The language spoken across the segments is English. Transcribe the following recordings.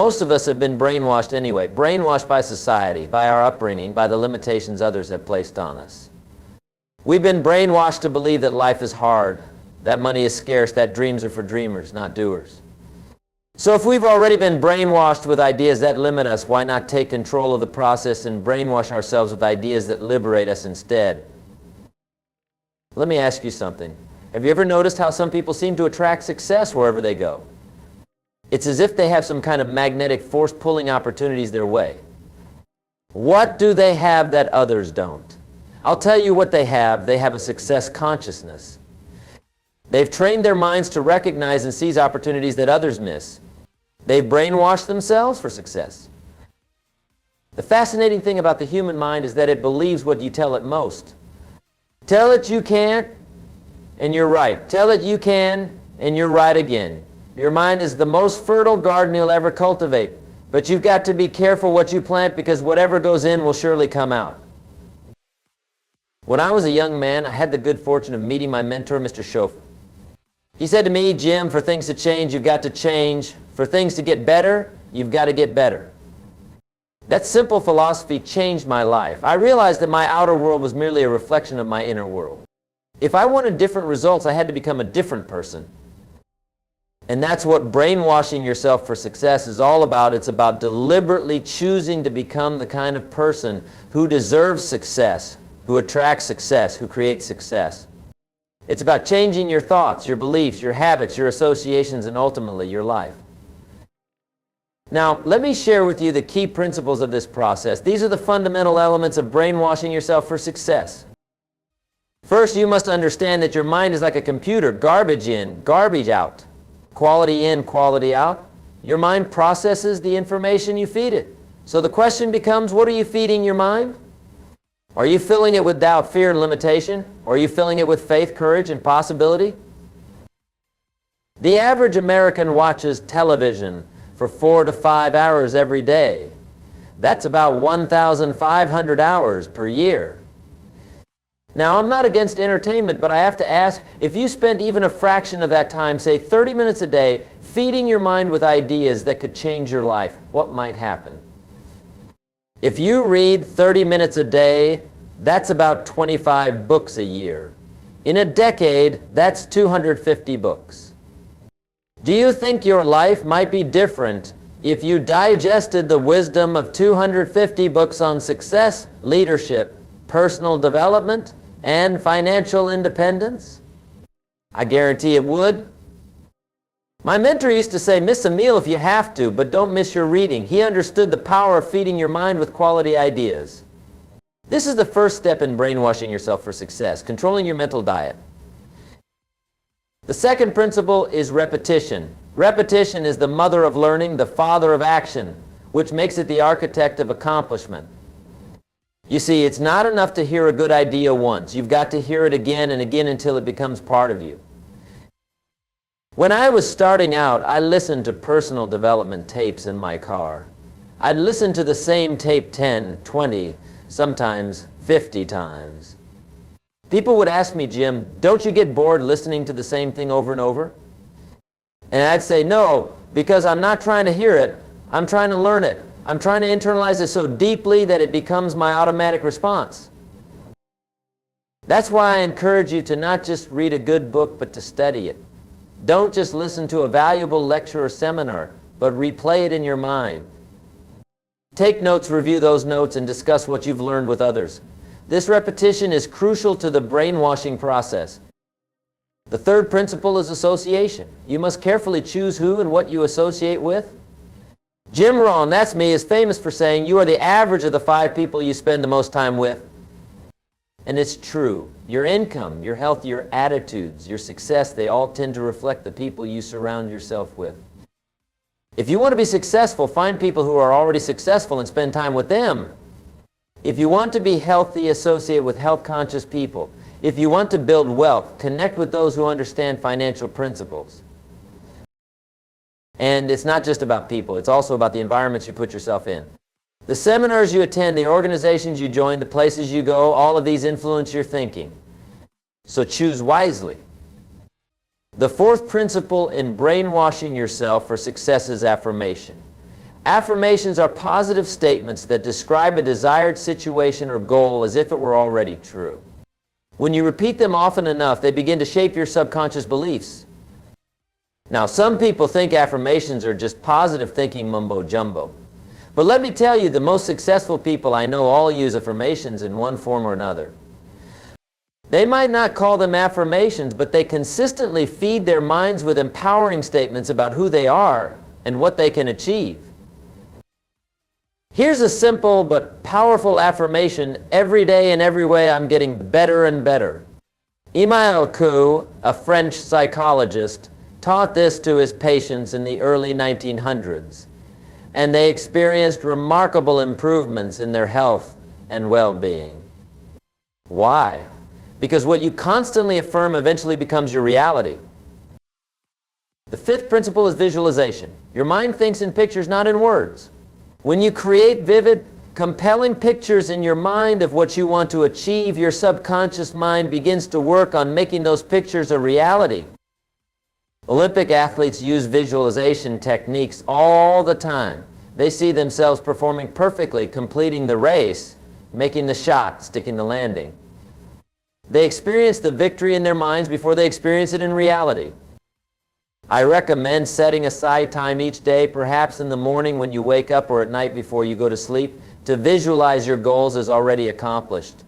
Most of us have been brainwashed anyway, brainwashed by society, by our upbringing, by the limitations others have placed on us. We've been brainwashed to believe that life is hard, that money is scarce, that dreams are for dreamers, not doers. So if we've already been brainwashed with ideas that limit us, why not take control of the process and brainwash ourselves with ideas that liberate us instead? Let me ask you something. Have you ever noticed how some people seem to attract success wherever they go? It's as if they have some kind of magnetic force pulling opportunities their way. What do they have that others don't? I'll tell you what they have. They have a success consciousness. They've trained their minds to recognize and seize opportunities that others miss. They've brainwashed themselves for success. The fascinating thing about the human mind is that it believes what you tell it most. Tell it you can't, and you're right. Tell it you can, and you're right again. Your mind is the most fertile garden you'll ever cultivate. But you've got to be careful what you plant, because whatever goes in will surely come out. When I was a young man, I had the good fortune of meeting my mentor, Mr. Schoaf. He said to me, Jim, for things to change, you've got to change. For things to get better, you've got to get better. That simple philosophy changed my life. I realized that my outer world was merely a reflection of my inner world. If I wanted different results, I had to become a different person. And that's what brainwashing yourself for success is all about. It's about deliberately choosing to become the kind of person who deserves success, who attracts success, who creates success. It's about changing your thoughts, your beliefs, your habits, your associations, and ultimately your life. Now, let me share with you the key principles of this process. These are the fundamental elements of brainwashing yourself for success. First, you must understand that your mind is like a computer, garbage in, garbage out. Quality in, quality out. Your mind processes the information you feed it. So the question becomes, what are you feeding your mind? Are you filling it with doubt, fear, and limitation? Or are you filling it with faith, courage, and possibility? The average American watches television for 4 to 5 hours every day. That's about 1,500 hours per year. Now, I'm not against entertainment, but I have to ask, if you spent even a fraction of that time, say 30 minutes a day, feeding your mind with ideas that could change your life, what might happen? If you read 30 minutes a day, that's about 25 books a year. In a decade, that's 250 books. Do you think your life might be different if you digested the wisdom of 250 books on success, leadership, personal development, and financial independence? I guarantee it would. My mentor used to say, miss a meal if you have to, but don't miss your reading. He understood the power of feeding your mind with quality ideas. This is the first step in brainwashing yourself for success, controlling your mental diet. The second principle is repetition. Repetition is the mother of learning, the father of action, which makes it the architect of accomplishment. You see, it's not enough to hear a good idea once. You've got to hear it again and again until it becomes part of you. When I was starting out, I listened to personal development tapes in my car. I'd listen to the same tape 10, 20, sometimes 50 times. People would ask me, Jim, don't you get bored listening to the same thing over and over? And I'd say, no, because I'm not trying to hear it. I'm trying to learn it. I'm trying to internalize it so deeply that it becomes my automatic response. That's why I encourage you to not just read a good book, but to study it. Don't just listen to a valuable lecture or seminar, but replay it in your mind. Take notes, review those notes, and discuss what you've learned with others. This repetition is crucial to the brainwashing process. The third principle is association. You must carefully choose who and what you associate with. Jim Rohn, that's me, is famous for saying you are the average of the 5 people you spend the most time with. And it's true. Your income, your health, your attitudes, your success, they all tend to reflect the people you surround yourself with. If you want to be successful, find people who are already successful and spend time with them. If you want to be healthy, associate with health-conscious people. If you want to build wealth, connect with those who understand financial principles. And it's not just about people, it's also about the environments you put yourself in. The seminars you attend, the organizations you join, the places you go, all of these influence your thinking. So choose wisely. The fourth principle in brainwashing yourself for success is affirmation. Affirmations are positive statements that describe a desired situation or goal as if it were already true. When you repeat them often enough, they begin to shape your subconscious beliefs. Now, some people think affirmations are just positive thinking mumbo-jumbo. But let me tell you, the most successful people I know all use affirmations in one form or another. They might not call them affirmations, but they consistently feed their minds with empowering statements about who they are and what they can achieve. Here's a simple but powerful affirmation: every day in every way I'm getting better and better. Emile Coué, a French psychologist, taught this to his patients in the early 1900s, and they experienced remarkable improvements in their health and well-being. Why? Because what you constantly affirm eventually becomes your reality. The fifth principle is visualization. Your mind thinks in pictures, not in words. When you create vivid, compelling pictures in your mind of what you want to achieve, your subconscious mind begins to work on making those pictures a reality. Olympic athletes use visualization techniques all the time. They see themselves performing perfectly, completing the race, making the shot, sticking the landing. They experience the victory in their minds before they experience it in reality. I recommend setting aside time each day, perhaps in the morning when you wake up or at night before you go to sleep, to visualize your goals as already accomplished.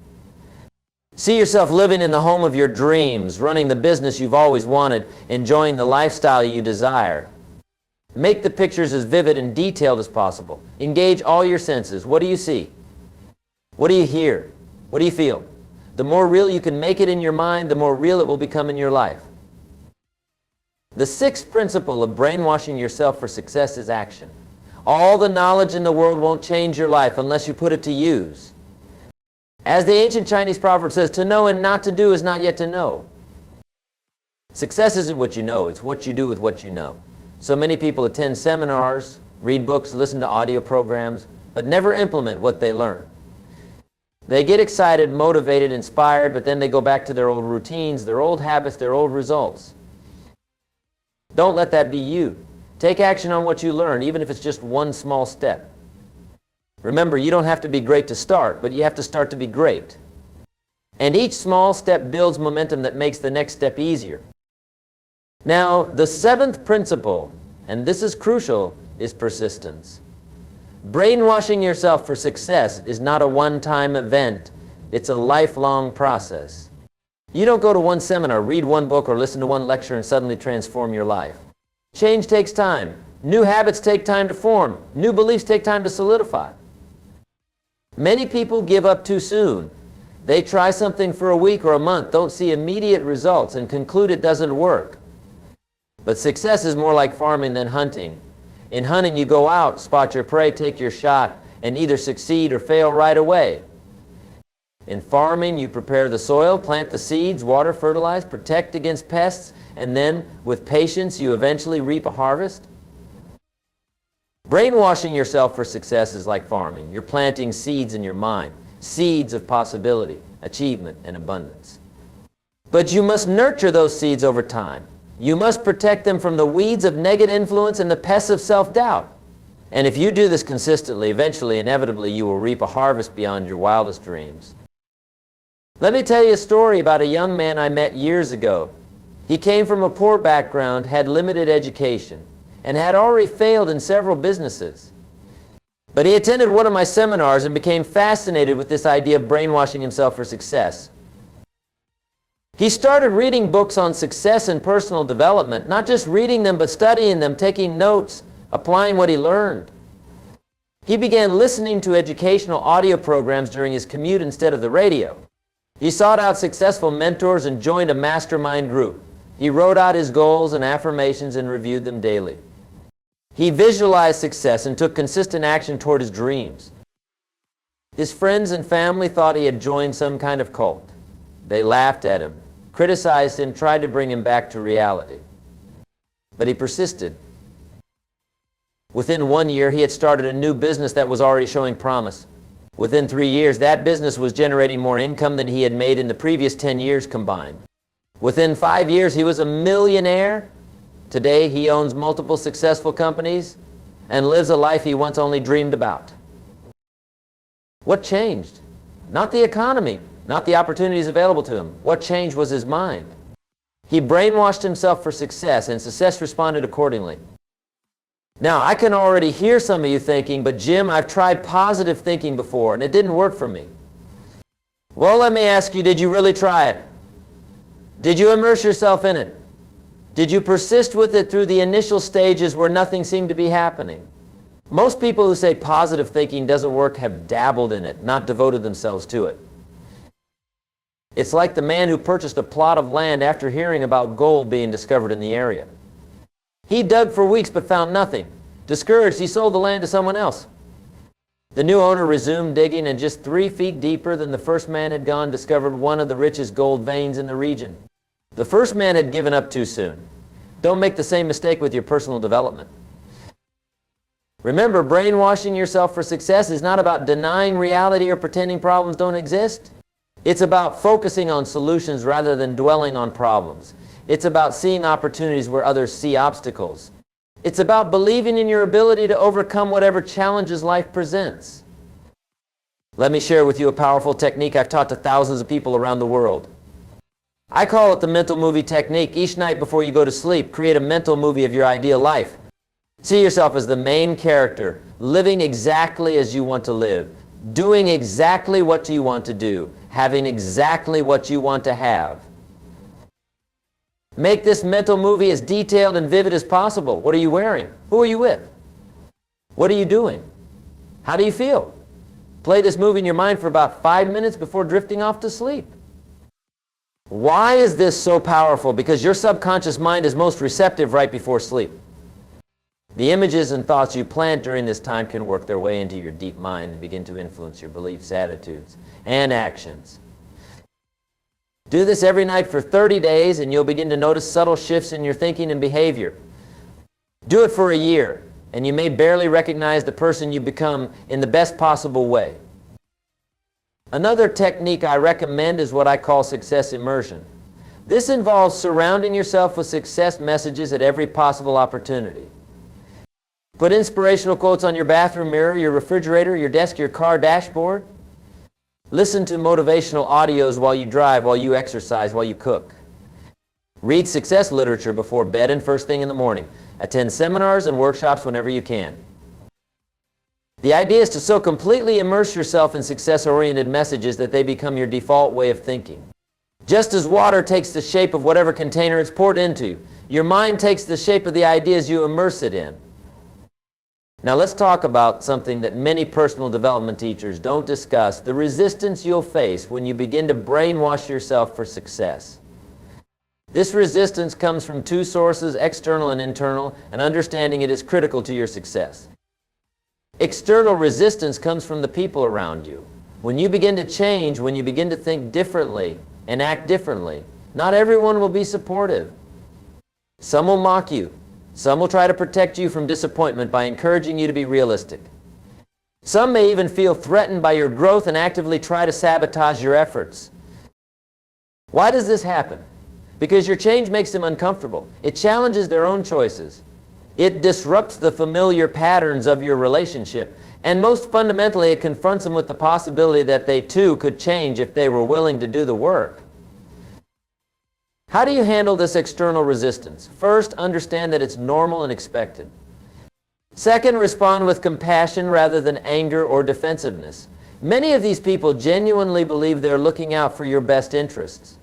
See yourself living in the home of your dreams, running the business you've always wanted, enjoying the lifestyle you desire. Make the pictures as vivid and detailed as possible. Engage all your senses. What do you see? What do you hear? What do you feel? The more real you can make it in your mind, the more real it will become in your life. The sixth principle of brainwashing yourself for success is action. All the knowledge in the world won't change your life unless you put it to use. As the ancient Chinese proverb says, to know and not to do is not yet to know. Success isn't what you know, it's what you do with what you know. So many people attend seminars, read books, listen to audio programs, but never implement what they learn. They get excited, motivated, inspired, but then they go back to their old routines, their old habits, their old results. Don't let that be you. Take action on what you learn, even if it's just one small step. Remember, you don't have to be great to start, but you have to start to be great. And each small step builds momentum that makes the next step easier. Now, the seventh principle, and this is crucial, is persistence. Brainwashing yourself for success is not a one-time event. It's a lifelong process. You don't go to one seminar, read one book, or listen to one lecture and suddenly transform your life. Change takes time. New habits take time to form. New beliefs take time to solidify. Many people give up too soon. They try something for a week or a month, don't see immediate results, and conclude it doesn't work. But success is more like farming than hunting. In hunting, you go out, spot your prey, take your shot, and either succeed or fail right away. In farming, you prepare the soil, plant the seeds, water, fertilize, protect against pests, and then, with patience, you eventually reap a harvest. Brainwashing yourself for success is like farming. You're planting seeds in your mind, seeds of possibility, achievement, and abundance. But you must nurture those seeds over time. You must protect them from the weeds of negative influence and the pests of self-doubt. And if you do this consistently, eventually, inevitably, you will reap a harvest beyond your wildest dreams. Let me tell you a story about a young man I met years ago. He came from a poor background, had limited education, and had already failed in several businesses. But he attended one of my seminars and became fascinated with this idea of brainwashing himself for success. He started reading books on success and personal development, not just reading them, but studying them, taking notes, applying what he learned. He began listening to educational audio programs during his commute instead of the radio. He sought out successful mentors and joined a mastermind group. He wrote out his goals and affirmations and reviewed them daily. He visualized success and took consistent action toward his dreams. His friends and family thought he had joined some kind of cult. They laughed at him, criticized him, tried to bring him back to reality. But he persisted. Within 1 year, he had started a new business that was already showing promise. Within 3 years, that business was generating more income than he had made in the previous 10 years combined. Within 5 years, he was a millionaire. Today, he owns multiple successful companies, and lives a life he once only dreamed about. What changed? Not the economy, not the opportunities available to him. What changed was his mind. He brainwashed himself for success, and success responded accordingly. Now, I can already hear some of you thinking, but Jim, I've tried positive thinking before, and it didn't work for me. Well, let me ask you, did you really try it? Did you immerse yourself in it? Did you persist with it through the initial stages where nothing seemed to be happening? Most people who say positive thinking doesn't work have dabbled in it, not devoted themselves to it. It's like the man who purchased a plot of land after hearing about gold being discovered in the area. He dug for weeks but found nothing. Discouraged, he sold the land to someone else. The new owner resumed digging, and just 3 feet deeper than the first man had gone, discovered one of the richest gold veins in the region. The first man had given up too soon. Don't make the same mistake with your personal development. Remember, brainwashing yourself for success is not about denying reality or pretending problems don't exist. It's about focusing on solutions rather than dwelling on problems. It's about seeing opportunities where others see obstacles. It's about believing in your ability to overcome whatever challenges life presents. Let me share with you a powerful technique I've taught to thousands of people around the world. I call it the mental movie technique. Each night before you go to sleep, create a mental movie of your ideal life. See yourself as the main character, living exactly as you want to live, doing exactly what you want to do, having exactly what you want to have. Make this mental movie as detailed and vivid as possible. What are you wearing? Who are you with? What are you doing? How do you feel? Play this movie in your mind for about 5 minutes before drifting off to sleep. Why is this so powerful? Because your subconscious mind is most receptive right before sleep. The images and thoughts you plant during this time can work their way into your deep mind and begin to influence your beliefs, attitudes, and actions. Do this every night for 30 days and you'll begin to notice subtle shifts in your thinking and behavior. Do it for a year and you may barely recognize the person you become in the best possible way. Another technique I recommend is what I call success immersion. This involves surrounding yourself with success messages at every possible opportunity. Put inspirational quotes on your bathroom mirror, your refrigerator, your desk, your car dashboard. Listen to motivational audios while you drive, while you exercise, while you cook. Read success literature before bed and first thing in the morning. Attend seminars and workshops whenever you can. The idea is to so completely immerse yourself in success-oriented messages that they become your default way of thinking. Just as water takes the shape of whatever container it's poured into, your mind takes the shape of the ideas you immerse it in. Now let's talk about something that many personal development teachers don't discuss, the resistance you'll face when you begin to brainwash yourself for success. This resistance comes from 2 sources, external and internal, and understanding it is critical to your success. External resistance comes from the people around you. When you begin to change, when you begin to think differently and act differently, not everyone will be supportive. Some will mock you. Some will try to protect you from disappointment by encouraging you to be realistic. Some may even feel threatened by your growth and actively try to sabotage your efforts. Why does this happen? Because your change makes them uncomfortable. It challenges their own choices. It disrupts the familiar patterns of your relationship. And most fundamentally, it confronts them with the possibility that they too could change if they were willing to do the work. How do you handle this external resistance? First, understand that it's normal and expected. Second, respond with compassion rather than anger or defensiveness. Many of these people genuinely believe they're looking out for your best interests.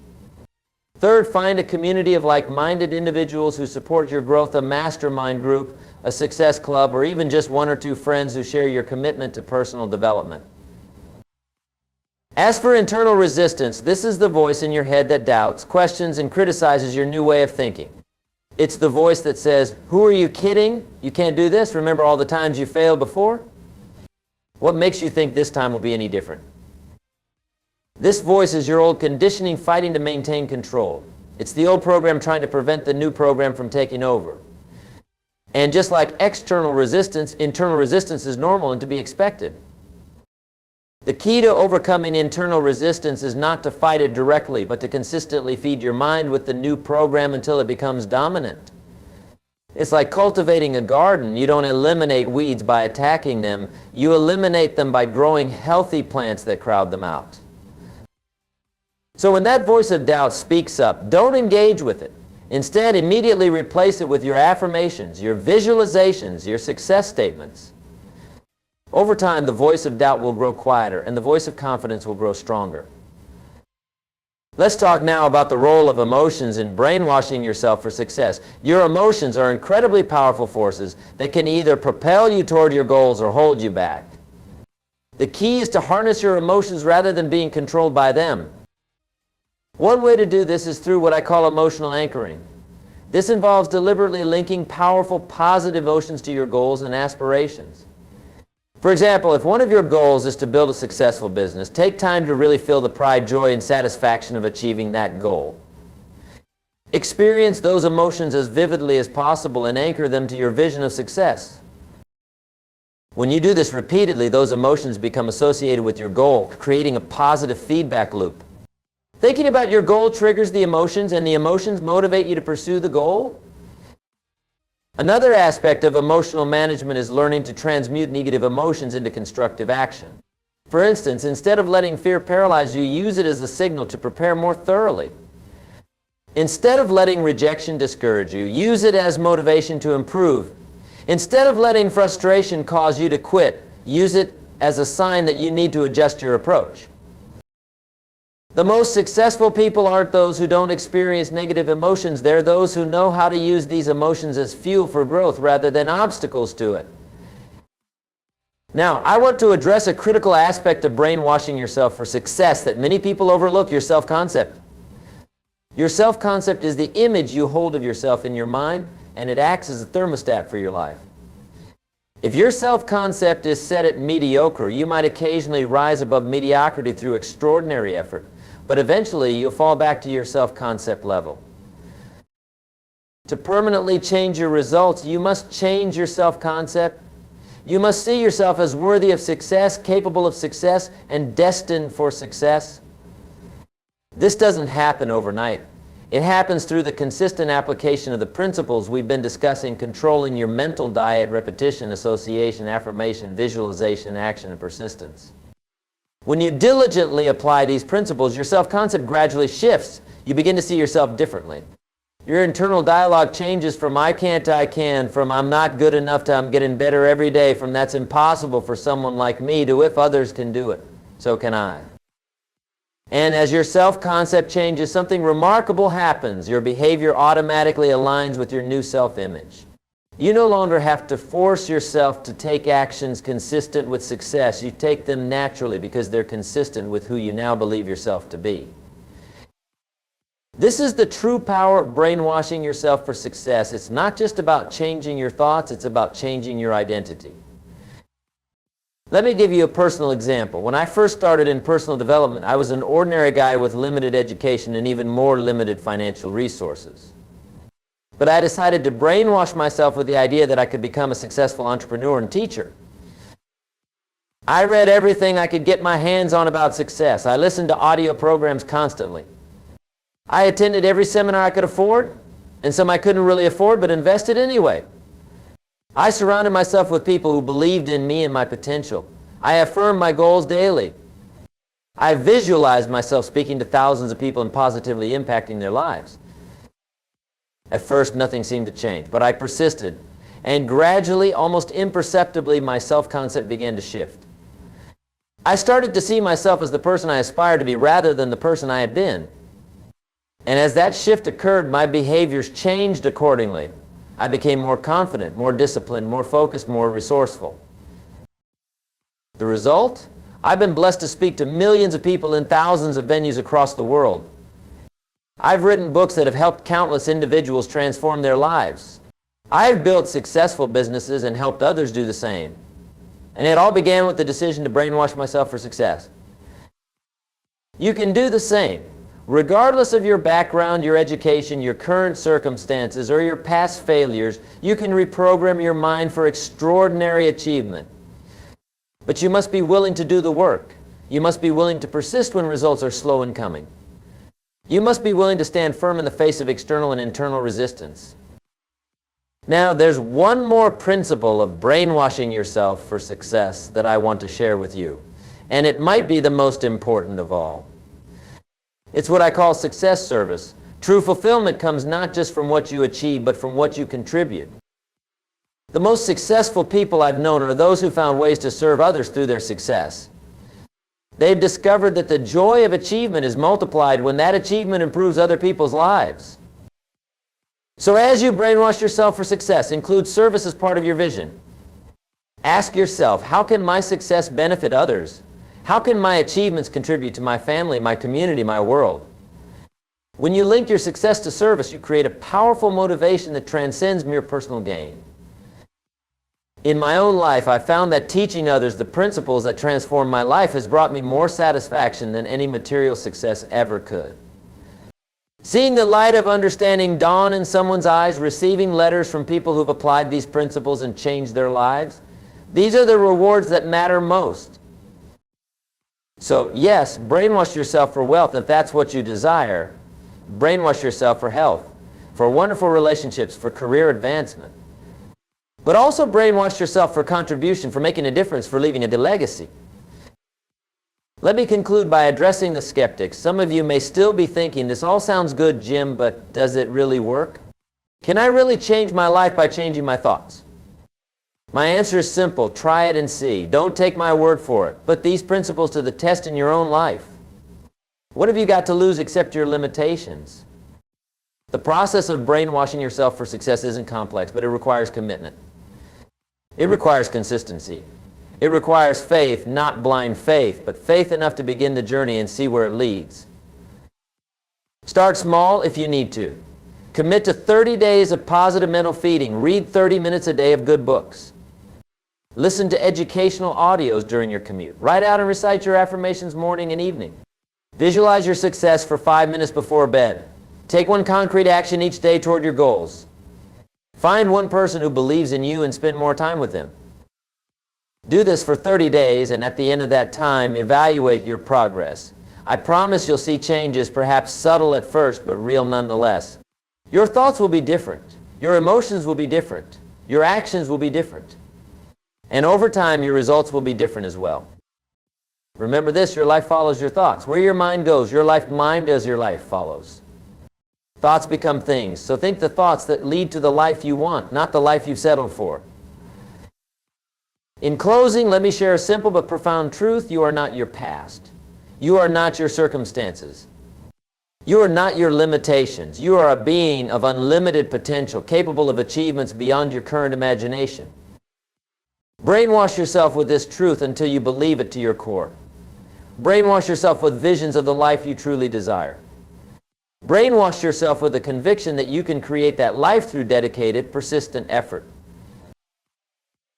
Third, find a community of like-minded individuals who support your growth, a mastermind group, a success club, or even just 1 or 2 friends who share your commitment to personal development. As for internal resistance, this is the voice in your head that doubts, questions, and criticizes your new way of thinking. It's the voice that says, "Who are you kidding? You can't do this. Remember all the times you failed before? What makes you think this time will be any different?" This voice is your old conditioning fighting to maintain control. It's the old program trying to prevent the new program from taking over. And just like external resistance, internal resistance is normal and to be expected. The key to overcoming internal resistance is not to fight it directly, but to consistently feed your mind with the new program until it becomes dominant. It's like cultivating a garden. You don't eliminate weeds by attacking them. You eliminate them by growing healthy plants that crowd them out. So when that voice of doubt speaks up, don't engage with it. Instead, immediately replace it with your affirmations, your visualizations, your success statements. Over time, the voice of doubt will grow quieter, and the voice of confidence will grow stronger. Let's talk now about the role of emotions in brainwashing yourself for success. Your emotions are incredibly powerful forces that can either propel you toward your goals or hold you back. The key is to harness your emotions rather than being controlled by them. One way to do this is through what I call emotional anchoring. This involves deliberately linking powerful, positive emotions to your goals and aspirations. For example, if one of your goals is to build a successful business, take time to really feel the pride, joy, and satisfaction of achieving that goal. Experience those emotions as vividly as possible and anchor them to your vision of success. When you do this repeatedly, those emotions become associated with your goal, creating a positive feedback loop. Thinking about your goal triggers the emotions, and the emotions motivate you to pursue the goal. Another aspect of emotional management is learning to transmute negative emotions into constructive action. For instance, instead of letting fear paralyze you, use it as a signal to prepare more thoroughly. Instead of letting rejection discourage you, use it as motivation to improve. Instead of letting frustration cause you to quit, use it as a sign that you need to adjust your approach. The most successful people aren't those who don't experience negative emotions. They're those who know how to use these emotions as fuel for growth rather than obstacles to it. Now, I want to address a critical aspect of brainwashing yourself for success that many people overlook: your self-concept. Your self-concept is the image you hold of yourself in your mind, and it acts as a thermostat for your life. If your self-concept is set at mediocre, you might occasionally rise above mediocrity through extraordinary effort, but eventually you'll fall back to your self-concept level. To permanently change your results, you must change your self-concept. You must see yourself as worthy of success, capable of success, and destined for success. This doesn't happen overnight. It happens through the consistent application of the principles we've been discussing: controlling your mental diet, repetition, association, affirmation, visualization, action, and persistence. When you diligently apply these principles, your self-concept gradually shifts. You begin to see yourself differently. Your internal dialogue changes from "I can't, I can," from "I'm not good enough" to "I'm getting better every day," from "that's impossible for someone like me" to "if others can do it, so can I." And as your self-concept changes, something remarkable happens. Your behavior automatically aligns with your new self-image. You no longer have to force yourself to take actions consistent with success. You take them naturally because they're consistent with who you now believe yourself to be. This is the true power of brainwashing yourself for success. It's not just about changing your thoughts, it's about changing your identity. Let me give you a personal example. When I first started in personal development, I was an ordinary guy with limited education and even more limited financial resources. But I decided to brainwash myself with the idea that I could become a successful entrepreneur and teacher. I read everything I could get my hands on about success. I listened to audio programs constantly. I attended every seminar I could afford, and some I couldn't really afford but invested anyway. I surrounded myself with people who believed in me and my potential. I affirmed my goals daily. I visualized myself speaking to thousands of people and positively impacting their lives. At first, nothing seemed to change, but I persisted, and gradually, almost imperceptibly, my self-concept began to shift. I started to see myself as the person I aspired to be rather than the person I had been. And as that shift occurred, my behaviors changed accordingly. I became more confident, more disciplined, more focused, more resourceful. The result? I've been blessed to speak to millions of people in thousands of venues across the world. I've written books that have helped countless individuals transform their lives. I've built successful businesses and helped others do the same. And it all began with the decision to brainwash myself for success. You can do the same. Regardless of your background, your education, your current circumstances, or your past failures, you can reprogram your mind for extraordinary achievement. But you must be willing to do the work. You must be willing to persist when results are slow in coming. You must be willing to stand firm in the face of external and internal resistance. Now, there's one more principle of brainwashing yourself for success that I want to share with you, and it might be the most important of all. It's what I call success service. True fulfillment comes not just from what you achieve, but from what you contribute. The most successful people I've known are those who found ways to serve others through their success. They've discovered that the joy of achievement is multiplied when that achievement improves other people's lives. So as you brainwash yourself for success, include service as part of your vision. Ask yourself, how can my success benefit others? How can my achievements contribute to my family, my community, my world? When you link your success to service, you create a powerful motivation that transcends mere personal gain. In my own life, I found that teaching others the principles that transform my life has brought me more satisfaction than any material success ever could. Seeing the light of understanding dawn in someone's eyes, receiving letters from people who've applied these principles and changed their lives, these are the rewards that matter most. So yes, brainwash yourself for wealth if that's what you desire. Brainwash yourself for health, for wonderful relationships, for career advancement. But also brainwash yourself for contribution, for making a difference, for leaving a legacy. Let me conclude by addressing the skeptics. Some of you may still be thinking, this all sounds good, Jim, but does it really work? Can I really change my life by changing my thoughts? My answer is simple. Try it and see. Don't take my word for it. Put these principles to the test in your own life. What have you got to lose except your limitations? The process of brainwashing yourself for success isn't complex, but it requires commitment. It requires consistency. It requires faith, not blind faith, but faith enough to begin the journey and see where it leads. Start small if you need to. Commit to 30 days of positive mental feeding. Read 30 minutes a day of good books. Listen to educational audios during your commute. Write out and recite your affirmations morning and evening. Visualize your success for 5 minutes before bed. Take one concrete action each day toward your goals. Find one person who believes in you and spend more time with them. Do this for 30 days, and at the end of that time, evaluate your progress. I promise you'll see changes, perhaps subtle at first, but real nonetheless. Your thoughts will be different. Your emotions will be different. Your actions will be different. And over time, your results will be different as well. Remember this, your life follows your thoughts. Where your mind goes, your mind as your life follows. Thoughts become things. So think the thoughts that lead to the life you want, not the life you've settled for. In closing, let me share a simple but profound truth. You are not your past. You are not your circumstances. You are not your limitations. You are a being of unlimited potential, capable of achievements beyond your current imagination. Brainwash yourself with this truth until you believe it to your core. Brainwash yourself with visions of the life you truly desire. Brainwash yourself with the conviction that you can create that life through dedicated, persistent effort.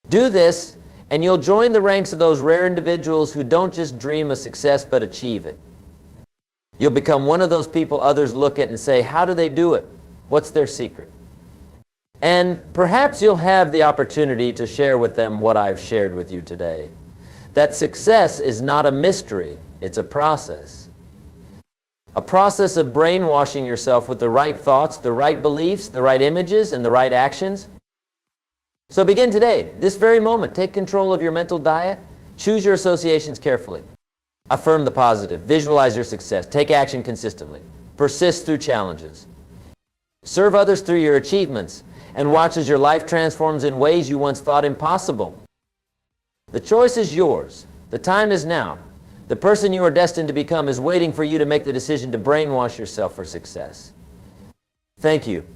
Do this, and you'll join the ranks of those rare individuals who don't just dream of success, but achieve it. You'll become one of those people others look at and say, how do they do it? What's their secret? And perhaps you'll have the opportunity to share with them what I've shared with you today. That success is not a mystery, it's a process. A process of brainwashing yourself with the right thoughts, the right beliefs, the right images, and the right actions. So begin today, this very moment. Take control of your mental diet. Choose your associations carefully. Affirm the positive. Visualize your success. Take action consistently. Persist through challenges. Serve others through your achievements, and watch as your life transforms in ways you once thought impossible. The choice is yours. The time is now. The person you are destined to become is waiting for you to make the decision to brainwash yourself for success. Thank you.